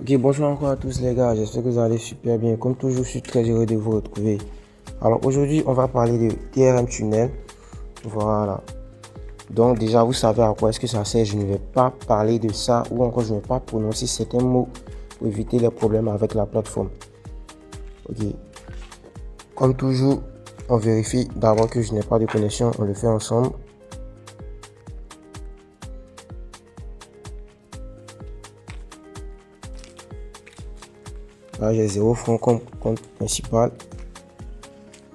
Ok, bonjour encore à tous les gars, j'espère que vous allez super bien. Comme toujours, je suis très heureux de vous retrouver. Alors aujourd'hui, on va parler de TRM Tunnel. Voilà. Donc déjà, vous savez à quoi est-ce que ça sert. Je ne vais pas parler de ça ou encore je ne vais pas prononcer certains mots pour éviter les problèmes avec la plateforme. Ok. Comme toujours, on vérifie d'abord que je n'ai pas de connexion. On le fait ensemble. Là, j'ai 0 francs comme compte principal.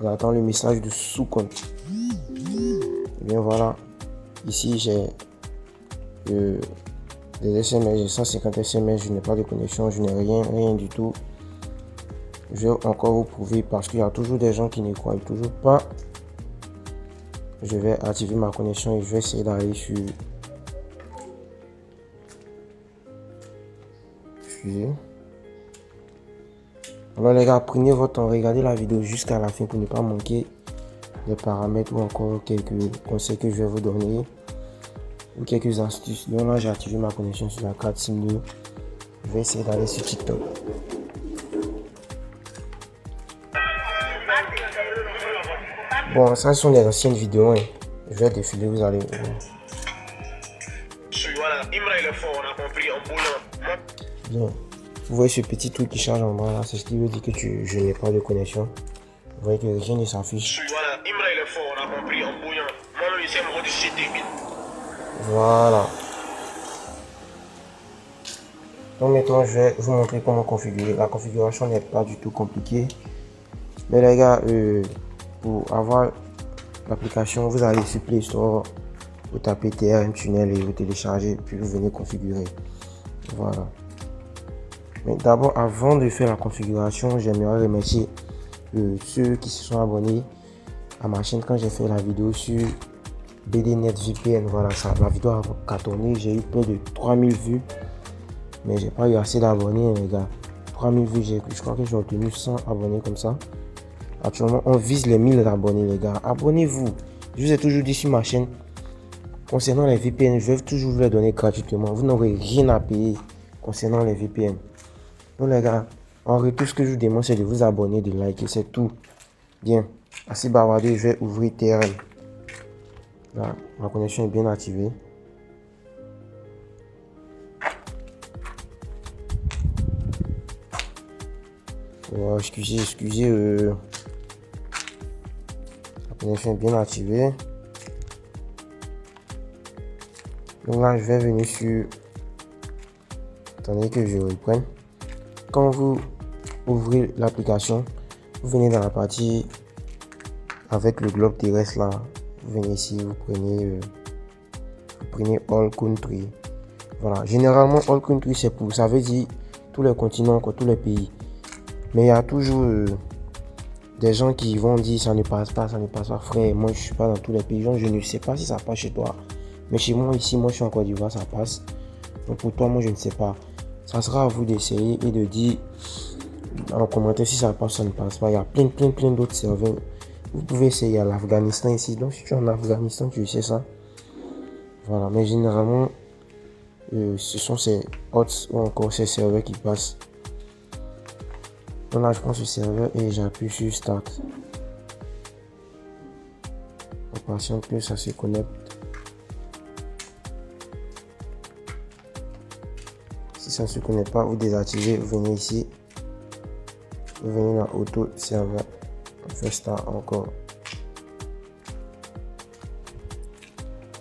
On attend le message de sous-compte. Et bien voilà. Ici, j'ai des SMS, j'ai 150 SMS. Je n'ai pas de connexion, je n'ai rien du tout. Je vais encore vous prouver parce qu'il y a toujours des gens qui ne croient toujours pas. Je vais activer ma connexion et je vais essayer d'aller sur. Excusez. Alors les gars, prenez votre temps, regardez la vidéo jusqu'à la fin pour ne pas manquer les paramètres ou encore quelques conseils que je vais vous donner ou quelques astuces. Donc là, j'ai activé ma connexion sur la carte SIM 2. Je vais essayer d'aller sur TikTok. Bon, ça sont les anciennes vidéos. Hein. Je vais défiler, vous allez voir. Bien. Vous voyez ce petit truc qui charge en bas là, c'est ce qui veut dire que je n'ai pas de connexion. Vous voyez que rien ne s'affiche. Voilà. Donc maintenant je vais vous montrer comment configurer. La configuration n'est pas du tout compliquée. Mais les gars, pour avoir l'application, vous allez sur Play Store, vous tapez TRM Tunnel et vous téléchargez, puis vous venez configurer. Voilà. Mais d'abord, avant de faire la configuration, j'aimerais remercier ceux qui se sont abonnés à ma chaîne quand j'ai fait la vidéo sur BDNet VPN. Voilà, ça, la vidéo a cartonné, j'ai eu près de 3000 vues. Mais j'ai pas eu assez d'abonnés, les gars. 3000 vues, je crois que j'ai obtenu 100 abonnés comme ça. Actuellement, on vise les 1000 abonnés, les gars. Abonnez-vous. Je vous ai toujours dit sur ma chaîne, concernant les VPN, je vais toujours vous les donner gratuitement. Vous n'aurez rien à payer concernant les VPN. Donc les gars, en retour, ce que je vous demande, c'est de vous abonner, de liker, c'est tout. Bien, assez bavardé, je vais ouvrir TRM. Là, ma connexion est bien activée. Oh, excusez, la connexion est bien activée. Donc là, je vais venir sur. Attendez que je reprenne. Quand vous ouvrez l'application, vous venez dans la partie avec le globe terrestre là. Vous venez ici, vous prenez All Country. Voilà. Généralement, All Country, c'est pour, ça veut dire tous les continents, quoi, tous les pays. Mais il y a toujours des gens qui vont dire ça ne passe pas, frère. Moi, je suis pas dans tous les pays. Genre, je ne sais pas si ça passe chez toi. Mais chez moi, ici, moi, je suis en Côte d'Ivoire, ça passe. Donc pour toi, moi, je ne sais pas. Ça sera à vous d'essayer et de dire en commentaire si ça passe ou ça ne passe pas. Il y a plein d'autres serveurs. Vous pouvez essayer à l'Afghanistan ici. Donc si tu es en Afghanistan, tu sais ça. Voilà. Mais généralement, ce sont ces hots ou encore ces serveurs qui passent. Donc là, je prends ce serveur et j'appuie sur Start. On patiente que ça se connecte. Si ça ne se connecte pas, vous désactivez, vous venez ici. Vous venez dans Auto Serveur. On fait Start encore.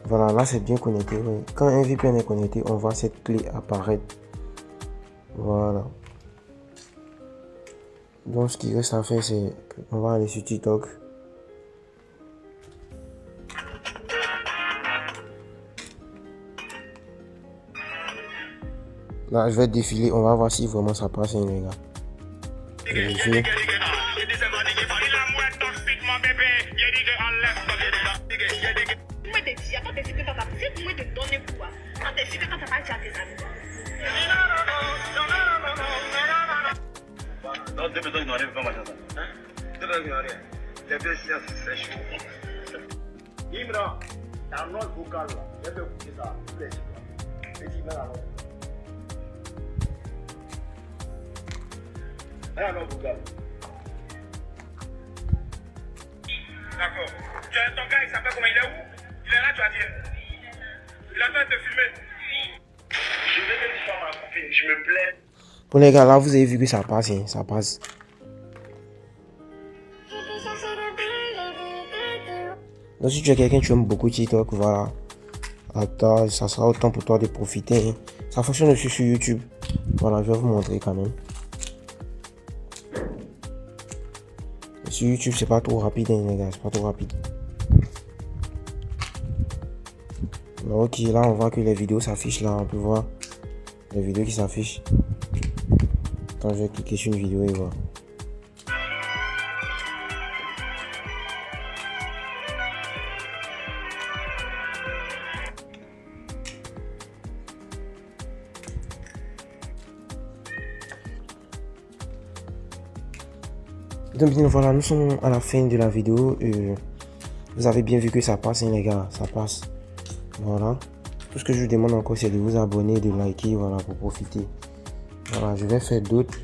Voilà, là c'est bien connecté. Oui. Quand un VPN est connecté, on voit cette clé apparaître. Voilà. Donc ce qui reste à faire, c'est on va aller sur TikTok. Là je vais défiler, on va voir si vraiment ça passe, hein, les gars. Vérifier. Ah non, Bouga. D'accord. Ton gars, il s'appelle comment? Il est où? Il est là, tu as dit? Il attend de te filmer. Je vais même faire ma copine, je me plais. Bon les gars, là vous avez vu que ça passe, hein, ça passe. Donc si tu es quelqu'un tu aimes beaucoup TikTok, voilà. Attends, ça sera autant pour toi de profiter. Hein. Ça fonctionne aussi sur YouTube. Voilà, je vais vous montrer quand même. Et sur YouTube, c'est pas trop rapide, hein, les gars, c'est pas trop rapide. Ok, là on voit que les vidéos s'affichent là, on peut voir les vidéos qui s'affichent. Attends, je vais cliquer sur une vidéo et voir. Donc bien voilà, nous sommes à la fin de la vidéo. Vous avez bien vu que ça passe, hein, les gars, ça passe. Voilà. Tout ce que je vous demande encore, c'est de vous abonner, de liker, voilà, pour profiter. Voilà, je vais faire d'autres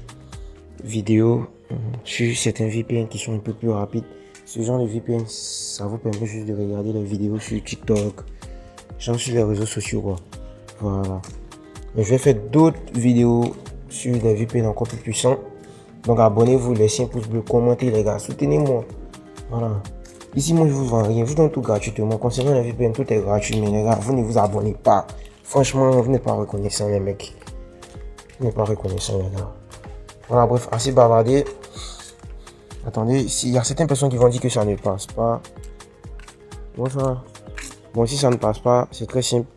vidéos sur certains VPN qui sont un peu plus rapides. Ce genre de VPN, ça vous permet juste de regarder les vidéos sur TikTok, genre sur les réseaux sociaux, quoi. Voilà. Mais je vais faire d'autres vidéos sur des VPN encore plus puissants. Donc abonnez-vous, laissez un pouce bleu, commentez les gars, soutenez-moi. Voilà. Ici, moi, je vous vends rien, je vous donne tout gratuitement. Concernant la VPN, tout est gratuit, mais les gars, vous ne vous abonnez pas. Franchement, vous n'êtes pas reconnaissant, les mecs. Vous n'êtes pas reconnaissant, les gars. Voilà, bref, assez bavardé. Attendez, s'il y a certaines personnes qui vont dire que ça ne passe pas. Bonsoir. Bon, si ça ne passe pas, c'est très simple.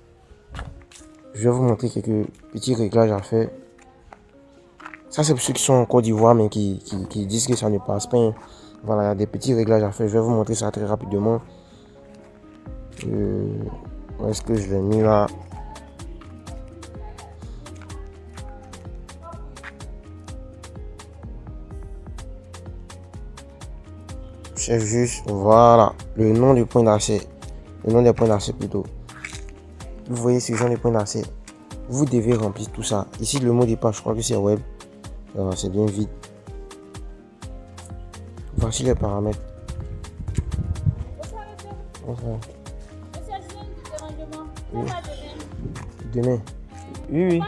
Je vais vous montrer quelques petits réglages à faire. Ça, c'est pour ceux qui sont en Côte d'Ivoire, mais qui disent que ça ne passe pas. Voilà, il y a des petits réglages à faire. Je vais vous montrer ça très rapidement. Où est-ce que je l'ai mis là? C'est juste, voilà, le nom du point d'accès. Le nom des points d'accès plutôt. Vous voyez ce genre de points d'accès. Vous devez remplir tout ça. Ici, le mot de passe, je crois que c'est web. C'est bien vide. Voici les paramètres. Bonsoir. Monsieur, je viens du dérangement. Oui. Pourquoi demain? Demain. Oui, oui.